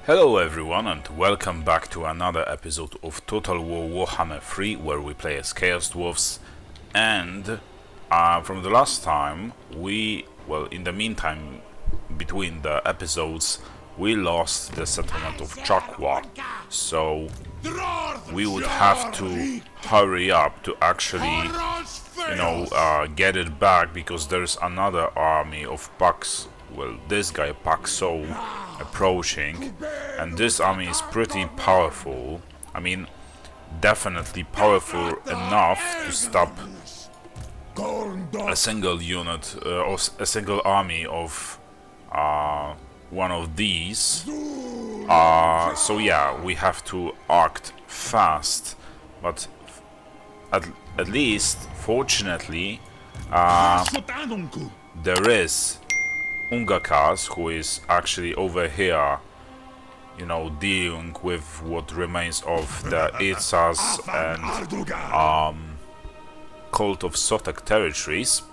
Hello everyone and welcome back to another episode of Total War Warhammer 3 where we play as Chaos Dwarfs. And from the last time in the meantime between the episodes we lost the settlement of Chakwa, so we would have to hurry up to actually get it back, because there's another army of Pax, this guy Paxo, approaching, and this army is pretty powerful. I mean, definitely powerful enough to stop a single unit or a single army of one of these. So yeah, we have to act fast, but at least, fortunately, there is Ungakas, who is actually over here, dealing with what remains of the Itzas and Cult of Sotek territories.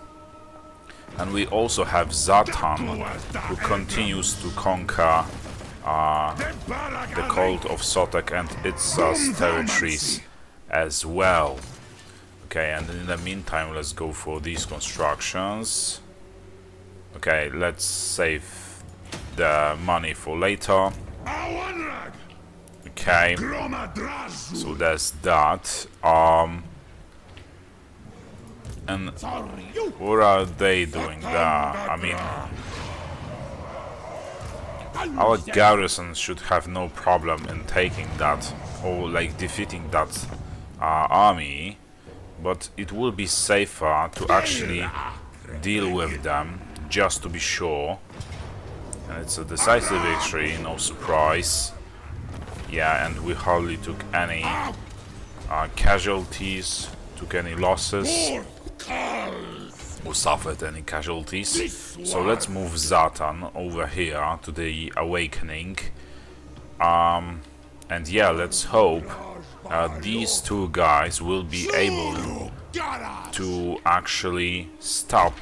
And we also have Zatan, who continues to conquer the Cult of Sotek and Itzas territories as well. Okay, and in the meantime, let's go for these constructions. Okay, let's save the money for later. Okay, so there's that. And what are they doing there? I mean, our garrison should have no problem in taking that, or defeating that army, but it will be safer to actually deal with them, just to be sure. And it's a decisive victory, no surprise. Yeah, and we hardly took any casualties, took any losses, or suffered any casualties. So let's move Zatan over here to the Awakening. And yeah, let's hope these two guys will be able to actually stop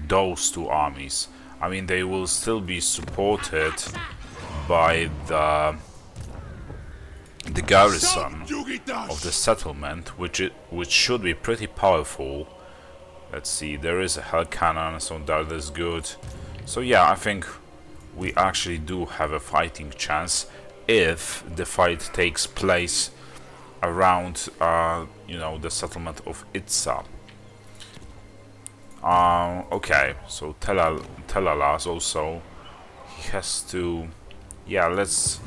those two armies. I mean, they will still be supported by the garrison of the settlement, which should be pretty powerful. Let's see, there is a hell cannon, so that is good. So yeah, I think we actually do have a fighting chance if the fight takes place around the settlement of Itza. Okay, so Telalas also, he has to, yeah, let's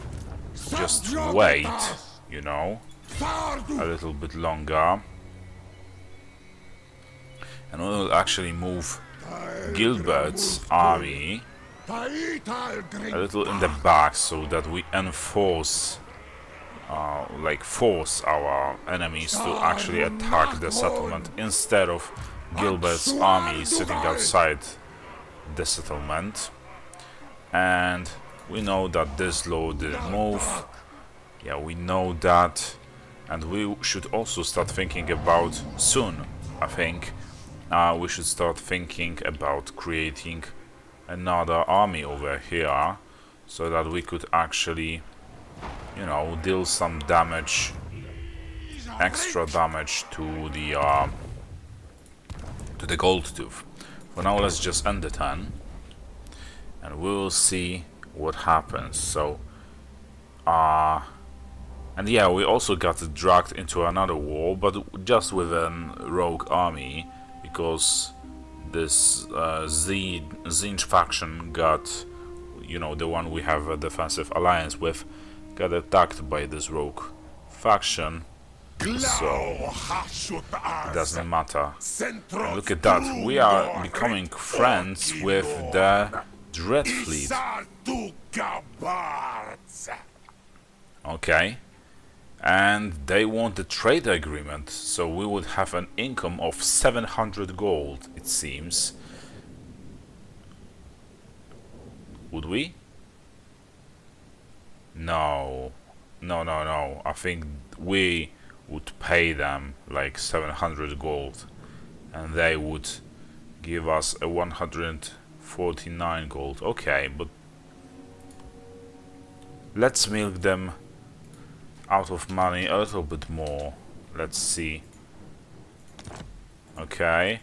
just wait, a little bit longer, and we'll actually move Gilbert's army a little in the back, so that we enforce, force our enemies to actually attack the settlement, instead of Gilbert's army sitting outside the settlement. And we know that this law didn't move. Yeah, we know that. And we should also start thinking about, soon, I think, we should start thinking about creating another army over here, so that we could actually, deal some damage, extra damage to the Gold Tooth. For now, let's just end the turn, and we will see what happens. So, and yeah, we also got dragged into another war, but just with a rogue army, because this Zinj faction got, the one we have a defensive alliance with, got attacked by this rogue faction. So it doesn't matter. And look at that, we are becoming friends with the Dread Fleet. Okay, and they want the trade agreement, so we would have an income of 700 gold, it seems. Would we? No, I think we would pay them like 700 gold, and they would give us a 149 gold. Okay, but Let's milk them out of money a little bit more. Let's see. Okay.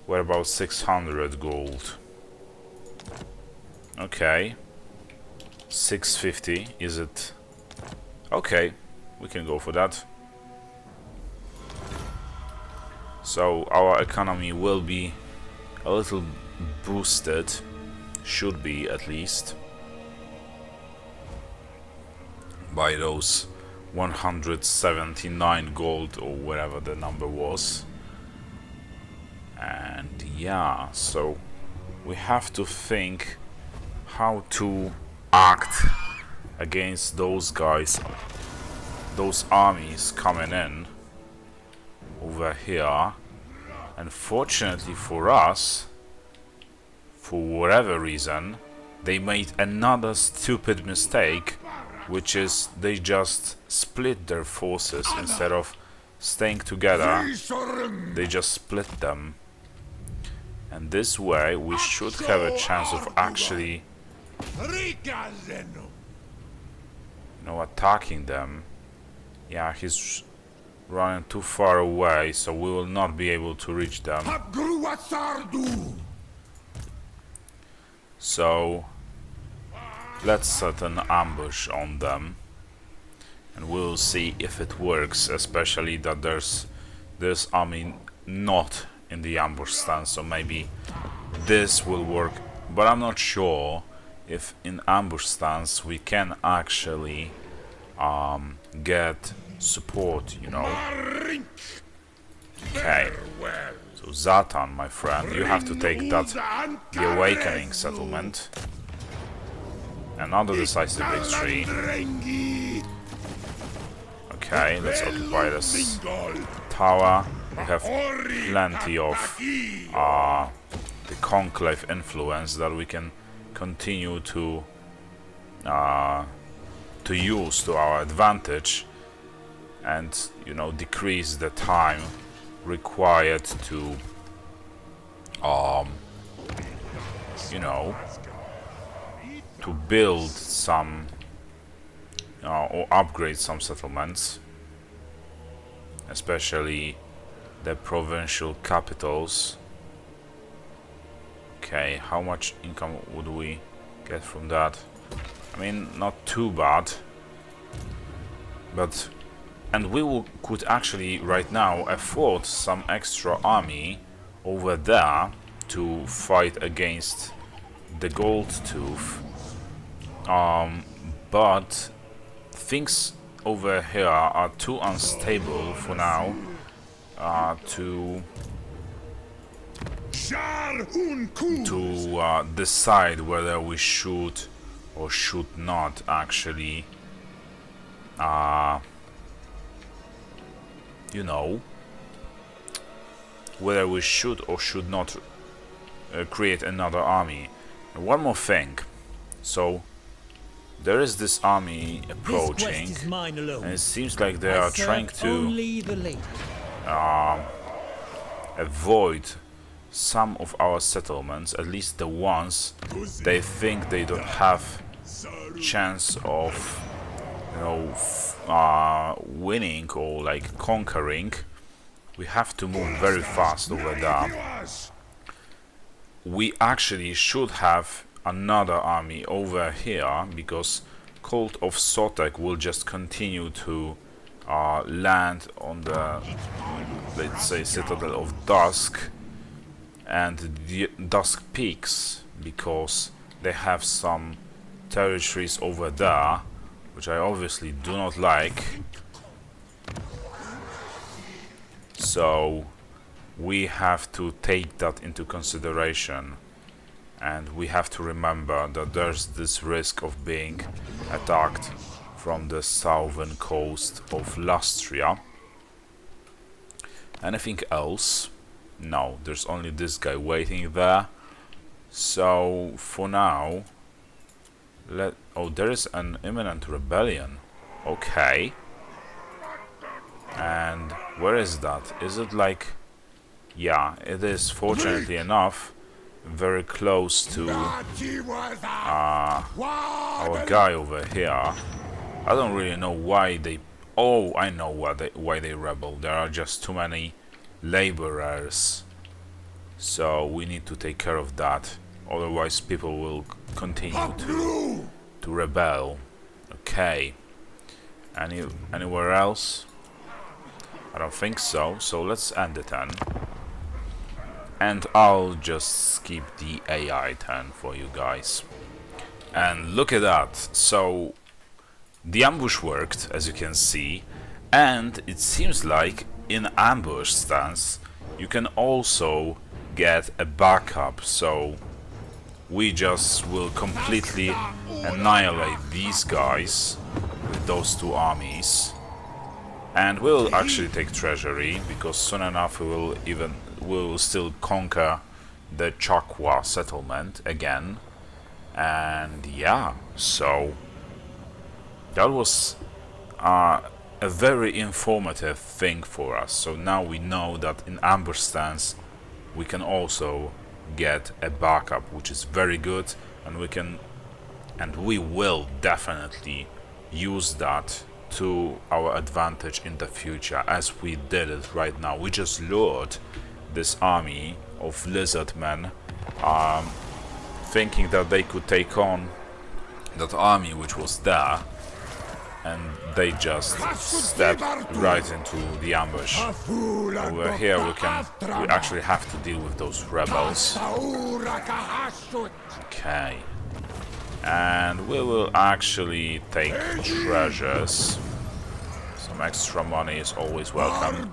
What about 600 gold? Okay. 650, is it? Okay, we can go for that. So our economy will be a little boosted, should be at least, by those 179 gold or whatever the number was. And yeah, so we have to think how to act against those guys, those armies coming in over here. And fortunately for us, for whatever reason, they made another stupid mistake, which is they just split their forces instead of staying together. They just split them, and this way we should have a chance of actually, attacking them. Yeah, he's running too far away, so we will not be able to reach them. So let's set an ambush on them, and we'll see if it works, especially that there's this army not in the ambush stance, so maybe this will work, but I'm not sure if in ambush stance we can actually get support, Okay, so Zatan, my friend, you have to take that, the Awakening settlement. Another decisive victory. Okay, let's occupy this tower. We have plenty of the conclave influence that we can continue to use to our advantage, and decrease the time required to to build some or upgrade some settlements, especially the provincial capitals. Okay, how much income would we get from that? I mean, not too bad, but and could actually right now afford some extra army over there to fight against the Gold Tooth. But things over here are too unstable for now to decide whether we should or should not actually whether we should or should not create another army. And one more thing, so there is this army approaching, and it seems like they are trying to avoid some of our settlements, at least the ones they think they don't have chance of winning or like conquering. We have to move very fast over there. We actually should have another army over here, because Cult of Sotek will just continue to land on the, let's say, Citadel of Dusk and the Dusk Peaks, because they have some territories over there which I obviously do not like. So we have to take that into consideration, and we have to remember that there's this risk of being attacked from the southern coast of Lastria. Anything else? No, there's only this guy waiting there. So for now, there is an imminent rebellion. Okay. And where is that? Is it like... Yeah, it is, fortunately enough, very close to our guy over here. I don't really know why they... Oh, I know why they rebel. There are just too many laborers. So we need to take care of that. Otherwise people will continue to rebel. Okay. Anywhere else? I don't think so. So let's end it then. And I'll just skip the AI turn for you guys. And look at that. So the ambush worked, as you can see, and it seems like in ambush stance you can also get a backup, so we just will completely annihilate these guys with those two armies, and we'll actually take treasury because soon enough we will still conquer the Chakwa settlement again. And yeah, so that was a very informative thing for us. So now we know that in ambush stance we can also get a backup, which is very good, and we will definitely use that to our advantage in the future, as we did it right now. We just lured this army of lizard men, thinking that they could take on that army which was there, and they just stepped right into the ambush. Over here we actually have to deal with those rebels. Okay. And we will actually take treasures. Some extra money is always welcome.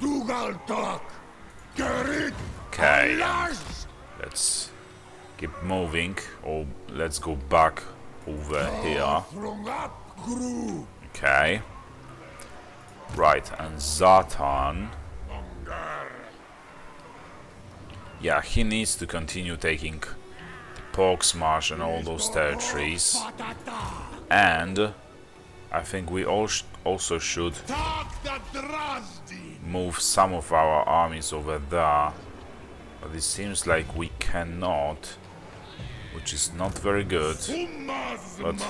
Okay. Let's keep moving, or let's go back over here. Okay. Right, and Zatan. Yeah, he needs to continue taking the Poxmarsh and all those territories. And I think we also should move some of our armies over there. But it seems like we cannot, which is not very good. But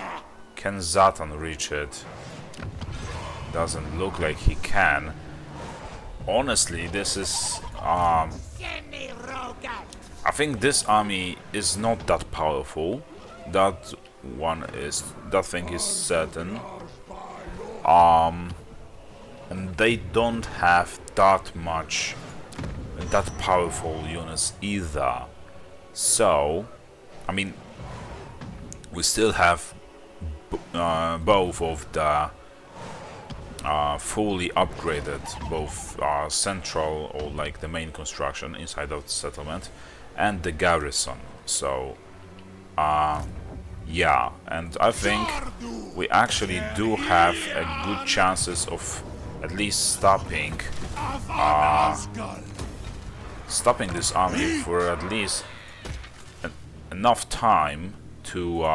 can Zatan reach it? Doesn't look like he can. Honestly, this is I think this army is not that powerful. That thing is certain. And they don't have that powerful units either. So, I mean, we still have both of the fully upgraded, both central, or like the main construction inside of the settlement, and the garrison. So yeah, and I think we actually do have a good chances of at least stopping this army for at least enough time to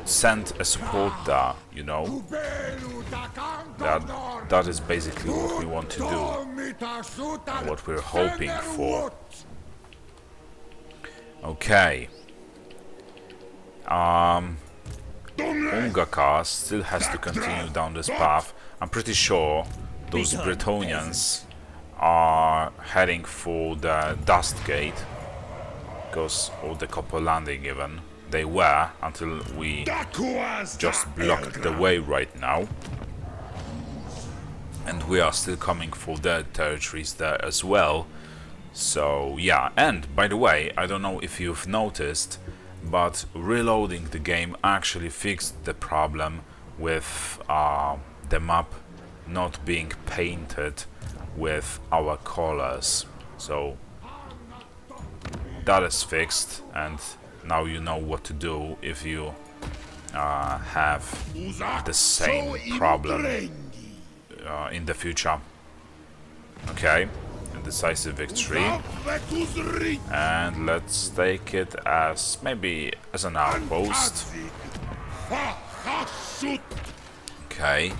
send a support there, you know. That is basically what we want to do, and what we're hoping for. Okay. Ungakar still has to continue down this path. I'm pretty sure those Bretonians are heading for the Dust Gate, because, or the Copper Landing even. They were, until we just blocked the way right now. And we are still coming for their territories there as well. So yeah, and by the way, I don't know if you've noticed, but reloading the game actually fixed the problem with the map not being painted with our colors. So that is fixed, and now you know what to do if you have the same problem in the future. Okay, a decisive victory, and let's take it as maybe as an outpost. Okay,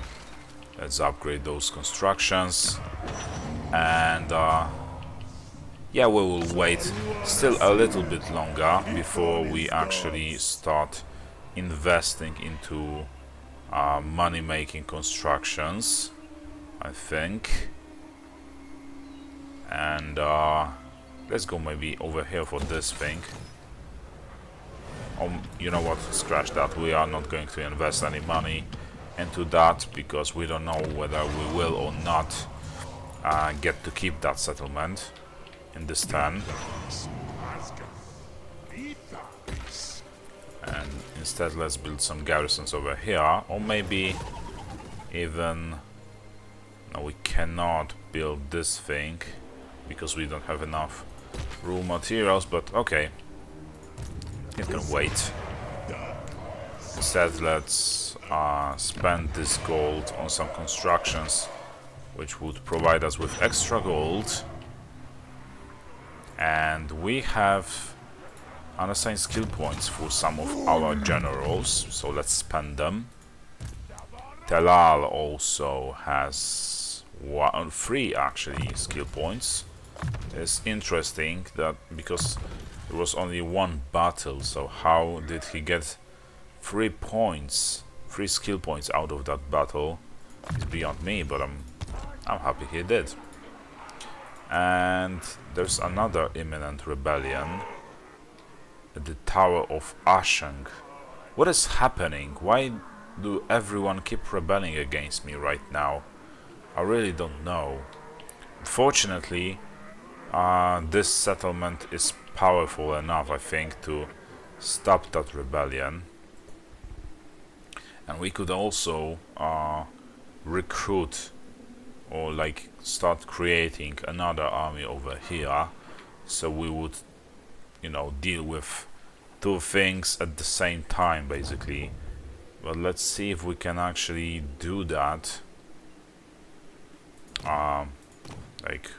let's upgrade those constructions, and yeah, we will wait still a little bit longer before we actually start investing into money-making constructions, I think. And let's go maybe over here for this thing. You know what, scratch that. We are not going to invest any money into that because we don't know whether we will or not get to keep that settlement in this turn. And instead let's build some garrisons over here, or maybe even... No, we cannot build this thing because we don't have enough raw materials, but okay, it can wait. Instead let's spend this gold on some constructions which would provide us with extra gold. And we have unassigned skill points for some of our generals, so let's spend them. Telal also has 3 actually skill points. It's interesting that because there was only 1 battle, so how did he get 3 points, 3 skill points out of that battle? It's beyond me, but I'm happy he did. And there's another imminent rebellion at the Tower of Ashang. What is happening? Why do everyone keep rebelling against me right now? I really don't know. Unfortunately, this settlement is powerful enough, I think, to stop that rebellion. And we could also recruit or like start creating another army over here, so we would, you know, deal with 2 things at the same time basically. But let's see if we can actually do that. Like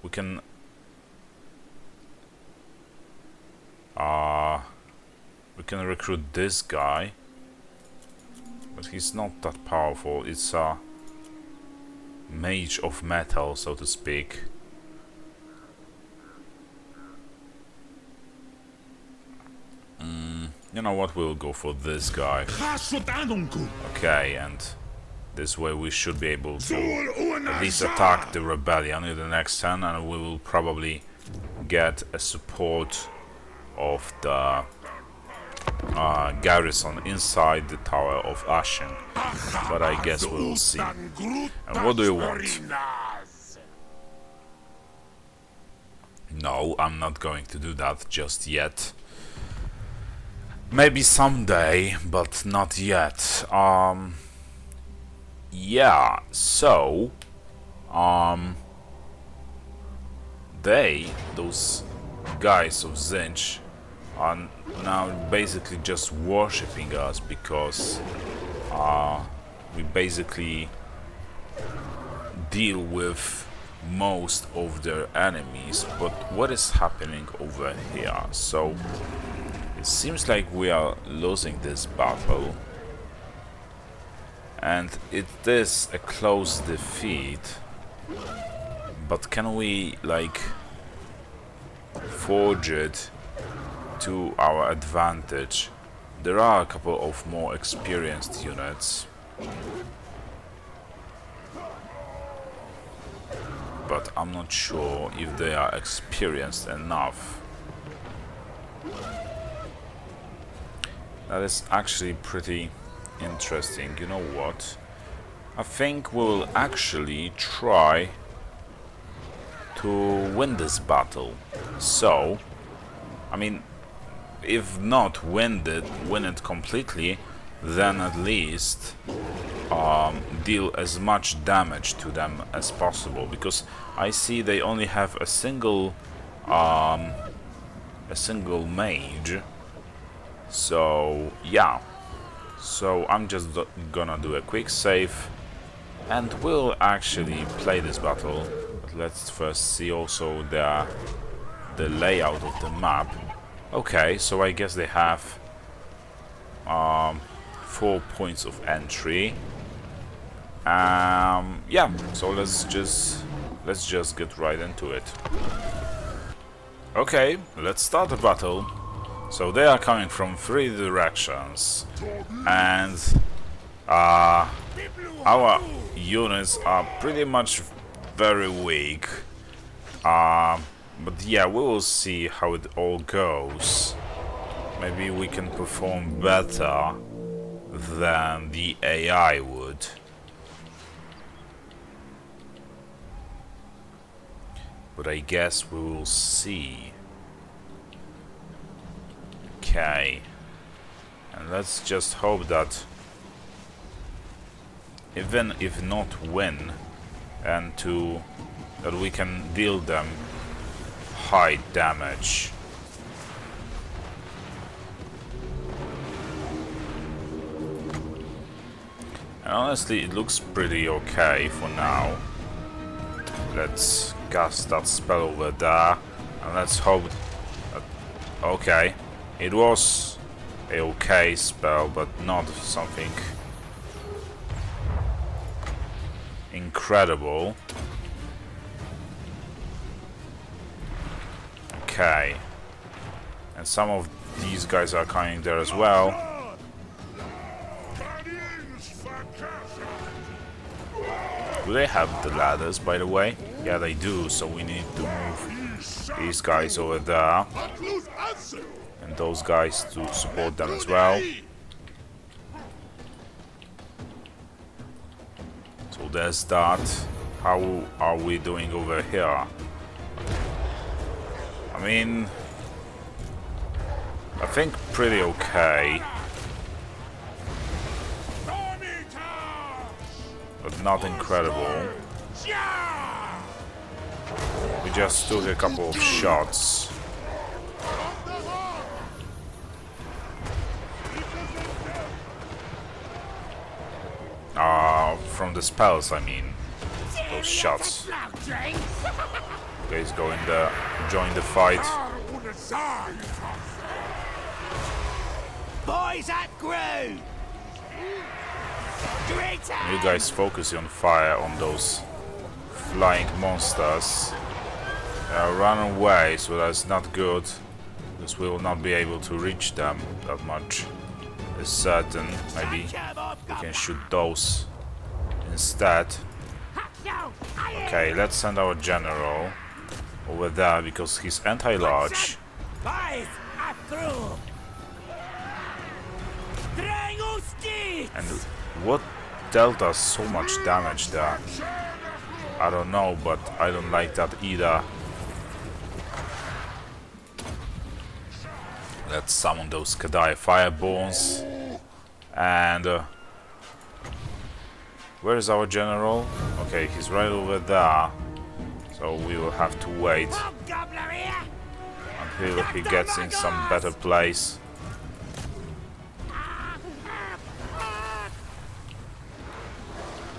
we can recruit this guy, but he's not that powerful. It's a mage of metal, so to speak. You know what, we'll go for this guy. Okay, and this way we should be able to at least attack the rebellion in the next turn, and we will probably get a support of the garrison inside the Tower of Ashen. But I guess we'll see. And what do you want? No, I'm not going to do that just yet. Maybe someday, but not yet. Yeah, so those guys of Zinch are now basically just worshipping us because we basically deal with most of their enemies. But what is happening over here? So it seems like we are losing this battle, and it is a close defeat. But can we like forge it to our advantage? There are a couple of more experienced units, but I'm not sure if they are experienced enough. That is actually pretty interesting. You know what? I think we'll actually try to win this battle. So, I mean, if not win it completely, then at least deal as much damage to them as possible, because I see they only have a single mage. So yeah, so I'm just gonna do a quick save and we'll actually play this battle. But let's first see also the layout of the map. Okay, so I guess they have 4 points of entry. Yeah, so let's just get right into it. Okay, let's start the battle. So they are coming from 3 directions, and our units are pretty much very weak. But yeah, we will see how it all goes. Maybe we can perform better than the AI would. But I guess we will see. Okay. And let's just hope that even if not win, and that we can deal them high damage. And honestly, it looks pretty okay for now. Let's cast that spell over there, and let's hope that, okay, it was a okay spell, but not something incredible. Okay, and some of these guys are coming there as well. Do they have the ladders, by the way? Yeah, they do, so we need to move these guys over there. And those guys to support them as well. So there's that. How are we doing over here? I mean, I think pretty okay. But not incredible. We just took a couple of shots. From the spells, I mean. Those shots. Guys go in there, join the fight. Boys at Groove! You guys focus on fire on those flying monsters. Run away, so that's not good, because we will not be able to reach them that much. It's certain. Maybe we can shoot those instead. Okay, let's send our general over there because he's anti-large. And what dealt us so much damage there? I don't know, but I don't like that either. Let's summon those Kadai Fireborns. And where is our general? Okay, he's right over there. So we will have to wait until he gets in some better place.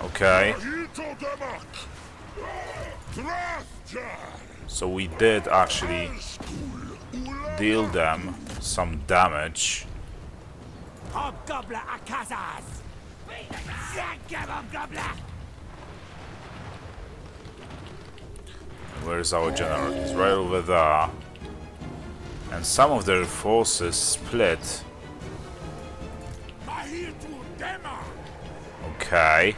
Okay. So we did actually deal them some damage. Where is our general? He's right over there. And some of their forces split. Okay.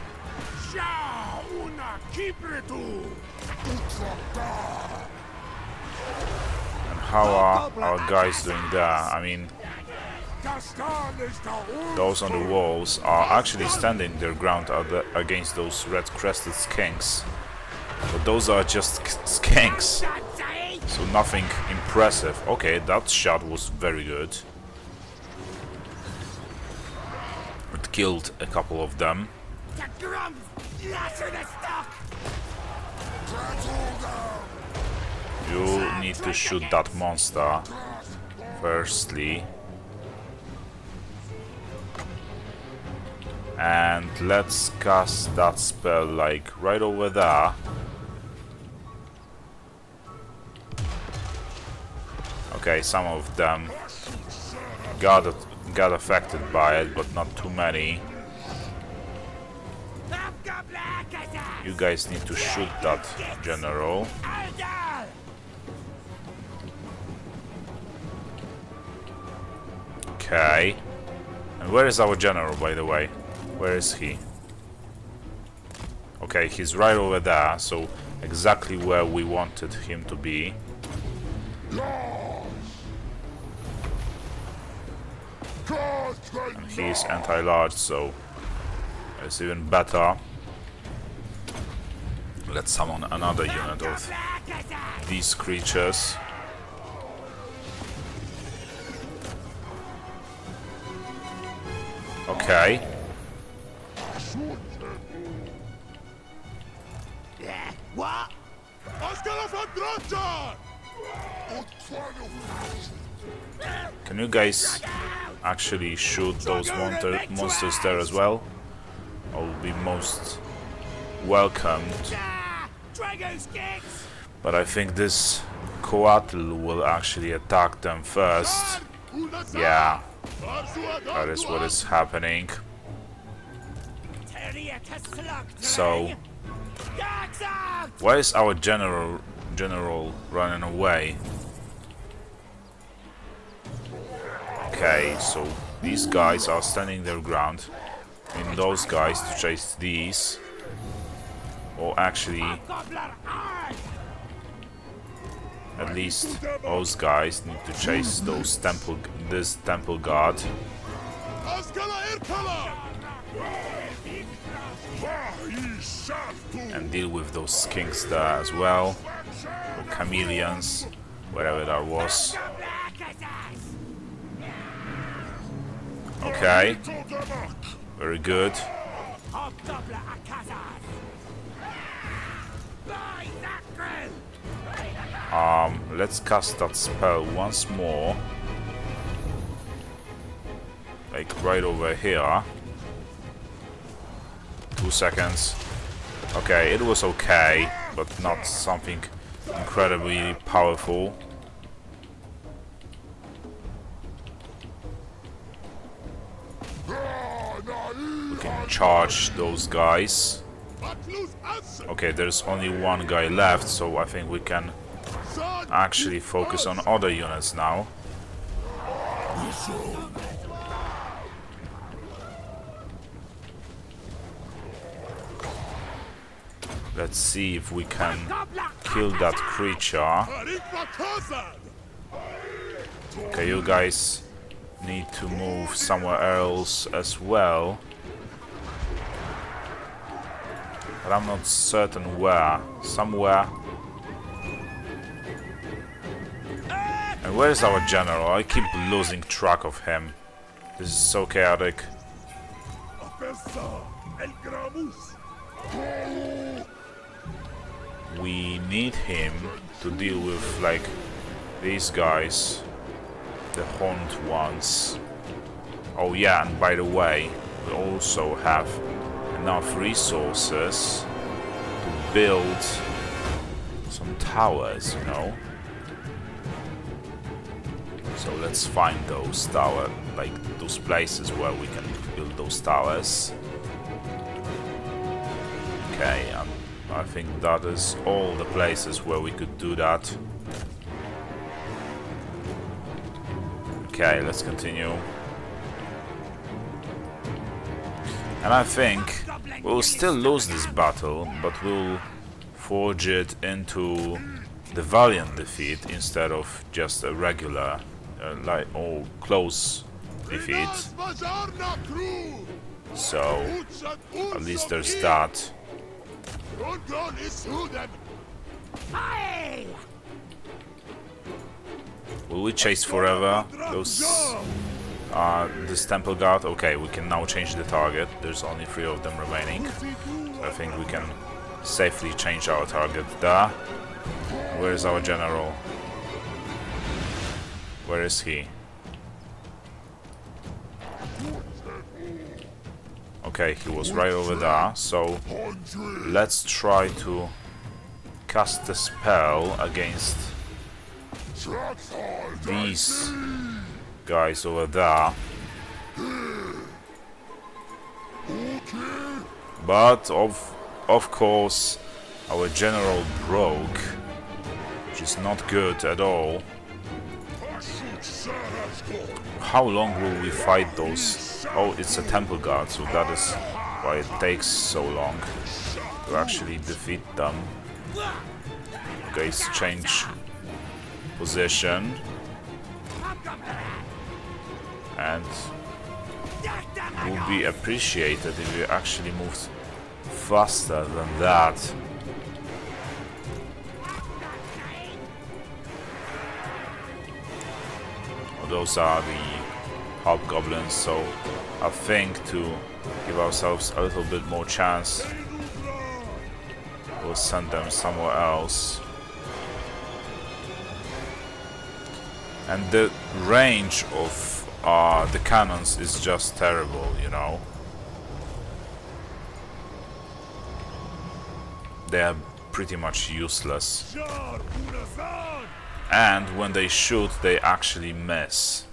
And how are our guys doing there? I mean, those on the walls are actually standing their ground against those red-crested skinks. But those are just skinks, so nothing impressive. Okay, that shot was very good. It killed a couple of them. You need to shoot that monster firstly. And let's cast that spell like right over there. Okay, some of them got affected by it, but not too many. You guys need to shoot that general. Okay. And where is our general, by the way? Where is he? Okay, he's right over there, so exactly where we wanted him to be. And he's anti-large, so it's even better. Let's summon another unit of these creatures. Okay. What? Can you guys actually shoot those monsters there as well? I will be most welcomed. But I think this Coatl will actually attack them first. Yeah, that is what is happening. So, why is our general running away? Okay, so these guys are standing their ground. I mean, those guys to chase these, or actually, at least those guys need to chase this temple guard and deal with those skinks there as well, or chameleons, whatever that was. Okay, very good. Let's cast that spell once more, like right over here. 2 seconds. Okay, it was okay, but not something incredibly powerful. We can charge those guys. Okay, there's only one guy left, so I think we can actually focus on other units now. Let's see if we can kill that creature. Okay, you guys need to move somewhere else as well. But I'm not certain where. Somewhere. And where is our general? I keep losing track of him. This is so chaotic. We need him to deal with, like, these guys. The horned ones. Oh yeah, and by the way, we also have enough resources to build some towers, you know? So let's find those those places where we can build those towers. Okay, I think that is all the places where we could do that. Okay, let's continue. And I think we'll still lose this battle, but we'll forge it into the Valiant defeat instead of just a regular, close defeat. So, at least there's that. Will we chase forever this temple guard? Okay, we can now change the target. There's only 3 of them remaining. So I think we can safely change our target there. Where is our general? Where is he? Okay, he was right over there. So let's try to cast the spell against these guys over there. But of course our general broke, which is not good at all. how long will we fight those? Oh, it's a temple guard, so that is why it takes so long to actually defeat them. Okay, let's change position. And it would be appreciated if you actually moved faster than that. Those are the hobgoblins, so I think to give ourselves a little bit more chance, we'll send them somewhere else. And the range of the cannons is just terrible, you know. They are pretty much useless. And when they shoot, they actually miss.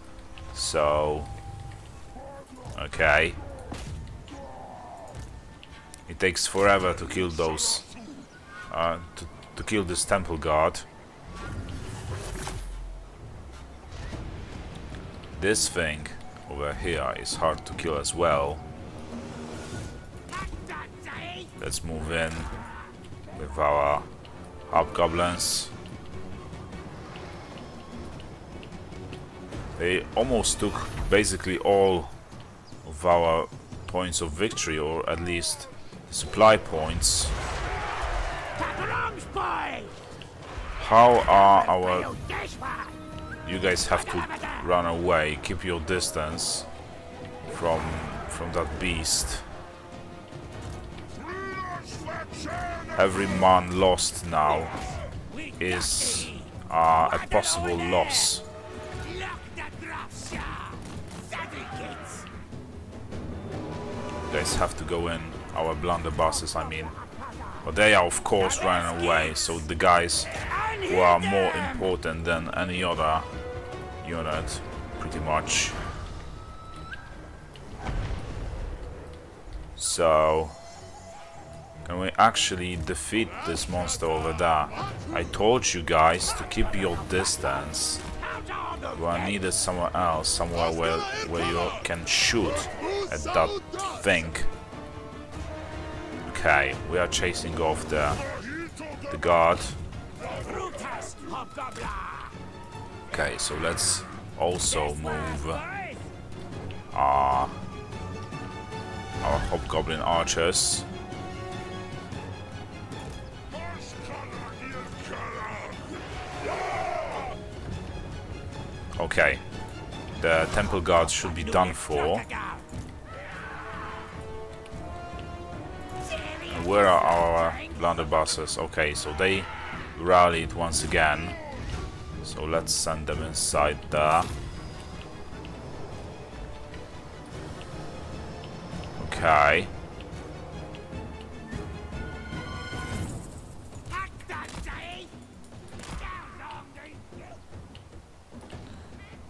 So, okay. It takes forever to kill those, to kill this temple guard. This thing over here is hard to kill as well. Let's move in with our hobgoblins. They almost took basically all of our points of victory, or at least supply points. How are our... You guys have to run away, keep your distance from that beast. Every man lost now is a possible loss. You guys have to go in, our blunderbusses, I mean. But they are of course running away, so the guys who are more important than any other unit, pretty much. So, can we actually defeat this monster over there? I told you guys to keep your distance. Well, I needed somewhere else, somewhere where you can shoot at that thing. Okay, we are chasing off the guard. Okay, so let's also move our hobgoblin archers. Okay, the temple guards should be done for. And where are our blunderbusses? Okay, so they rallied once again. So let's send them inside there. Okay.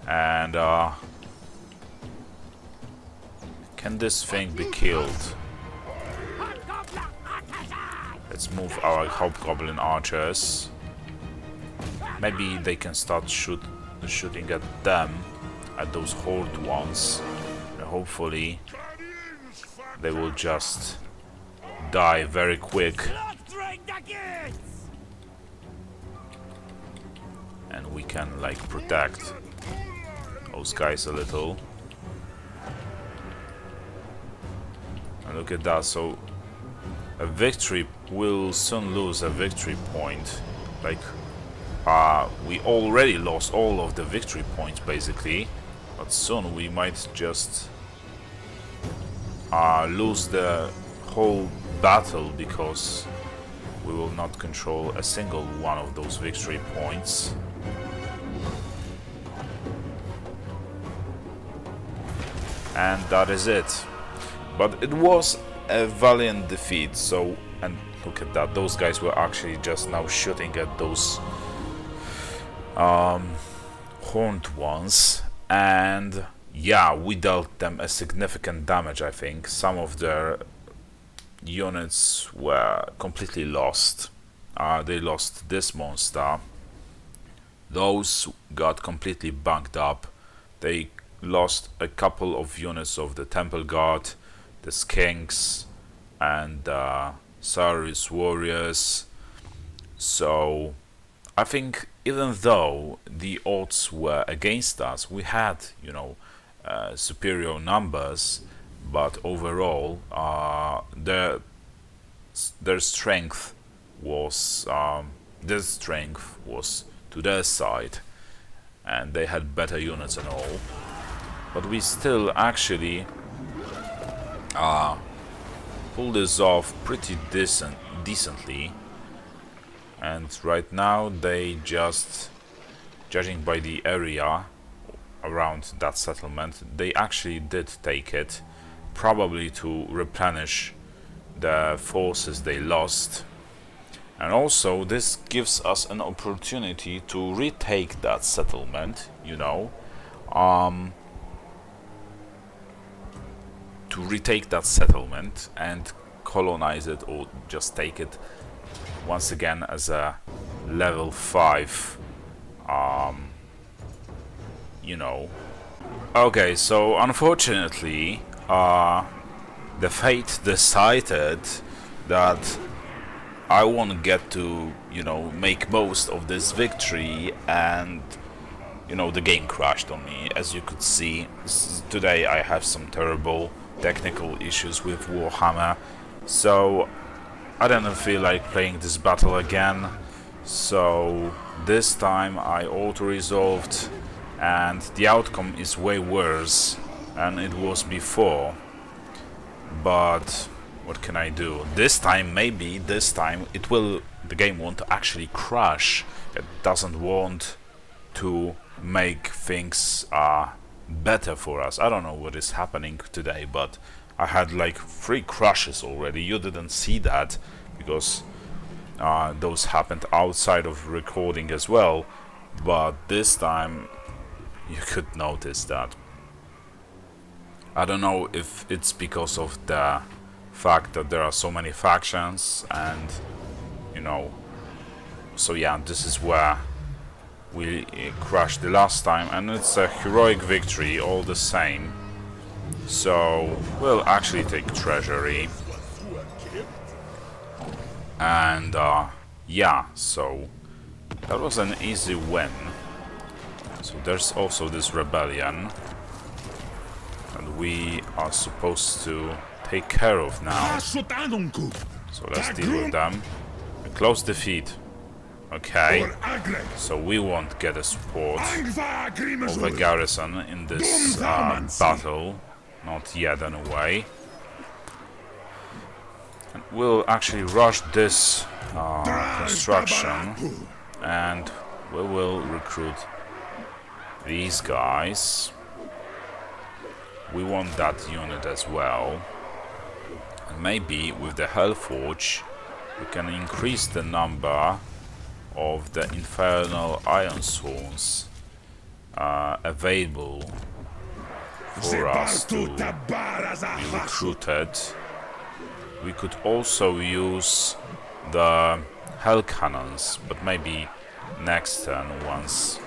And can this thing be killed? Let's move our hobgoblin archers. Maybe they can start shooting at them, at those horde ones. And hopefully they will just die very quick. And we can like protect those guys a little. And look at that, so a victory will soon lose a victory point. Like we already lost all of the victory points basically, but soon we might just lose the whole battle because we will not control a single one of those victory points. And that is it. But it was a valiant defeat, so, and look at that, those guys were actually just now shooting at those horned ones, and yeah, we dealt them a significant damage. I think some of their units were completely lost. They lost this monster. Those got completely bunked up. They lost a couple of units of the Temple Guard, the Skinks, and Saris warriors. So I think even though the odds were against us, we had, superior numbers, but overall, their strength was to their side, and they had better units and all. But we still actually pulled this off pretty decently. And right now they just, judging by the area around that settlement, they actually did take it, probably to replenish the forces they lost. And also this gives us an opportunity to retake that settlement, to retake that settlement and colonize it, or just take it once again as a level 5, Okay, so unfortunately, the fate decided that I won't get to, make most of this victory, and, the game crashed on me. As you could see, today I have some terrible technical issues with Warhammer, so I didn't feel like playing this battle again. So this time I auto-resolved, and the outcome is way worse than it was before. But what can I do? This time, maybe this time the game won't actually crash. It doesn't want to make things better for us. I don't know what is happening today, but I had like 3 crashes already. You didn't see that because those happened outside of recording as well, but this time you could notice that. I don't know if it's because of the fact that there are so many factions, and so yeah, this is where we crashed the last time, and it's a heroic victory all the same. So we'll actually take treasury, and yeah, so that was an easy win. So there's also this rebellion, and we are supposed to take care of now. So let's deal with them. A close defeat. Okay, so we won't get a support of a garrison in this battle, not yet anyway. And we'll actually rush this construction, and we will recruit these guys. We want that unit as well. And maybe with the Hellforge we can increase the number of the infernal iron swords available for us to be recruited. We could also use the hell cannons, but maybe next turn, once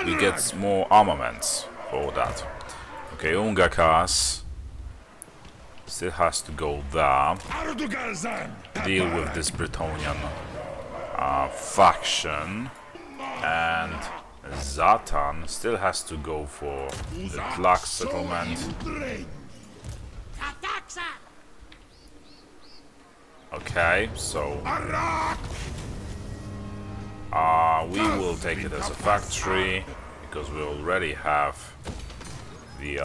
we get more armaments for that. Okay, Ungakas still has to go there, deal with this Bretonian faction, and Zatan still has to go for the Black settlement. Okay, so we will take it as a factory, because we already have the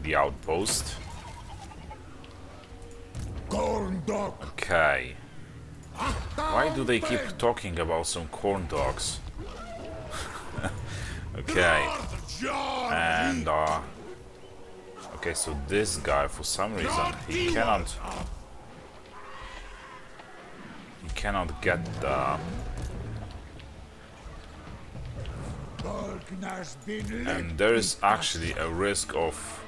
the outpost. Okay. Why do they keep talking about some corn dogs? Okay. And okay, so this guy, for some reason, he cannot get the... And there is actually a risk of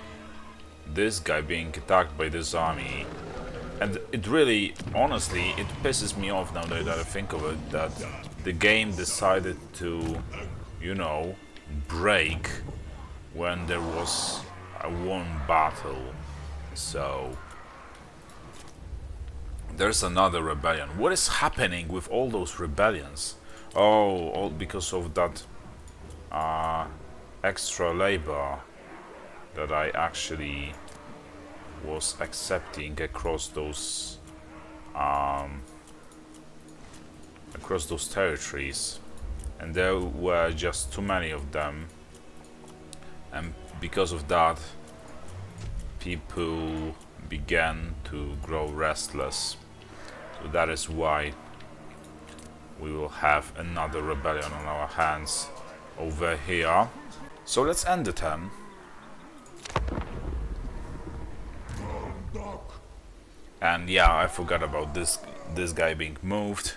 this guy being attacked by this army And it really, honestly, it pisses me off now that I think of it, that the game decided to, you know, break when there was a won battle. So there's another rebellion. What is happening with all those rebellions? Oh, all because of that extra labor that I actually was accepting across those territories, and there were just too many of them, and because of that people began to grow restless. So that is why we will have another rebellion on our hands over here. So let's end the turn. And yeah, I forgot about this guy being moved.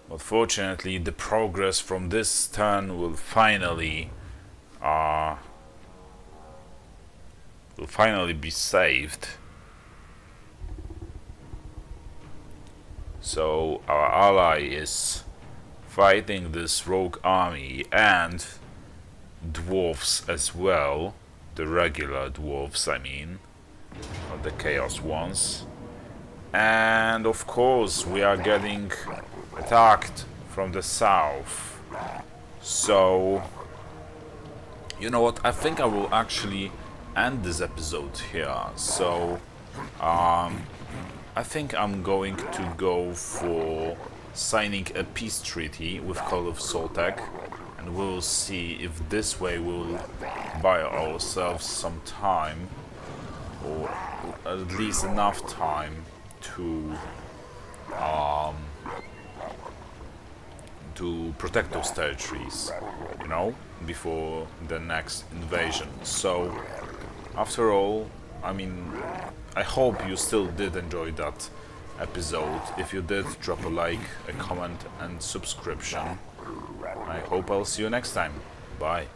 But fortunately, the progress from this turn will finally be saved. So our ally is fighting this rogue army and dwarfs as well, the regular dwarfs, I mean, not the chaos ones. And of course we are getting attacked from the south. So you know what, I think I will actually end this episode here. So I think I'm going to go for signing a peace treaty with Call of Soltec, and we'll see if this way we'll buy ourselves some time, or at least enough time to protect those territories, you know, before the next invasion. So after all, I mean, I hope you still did enjoy that episode. If you did, drop a like, a comment and subscription. I hope I'll see you next time. Bye.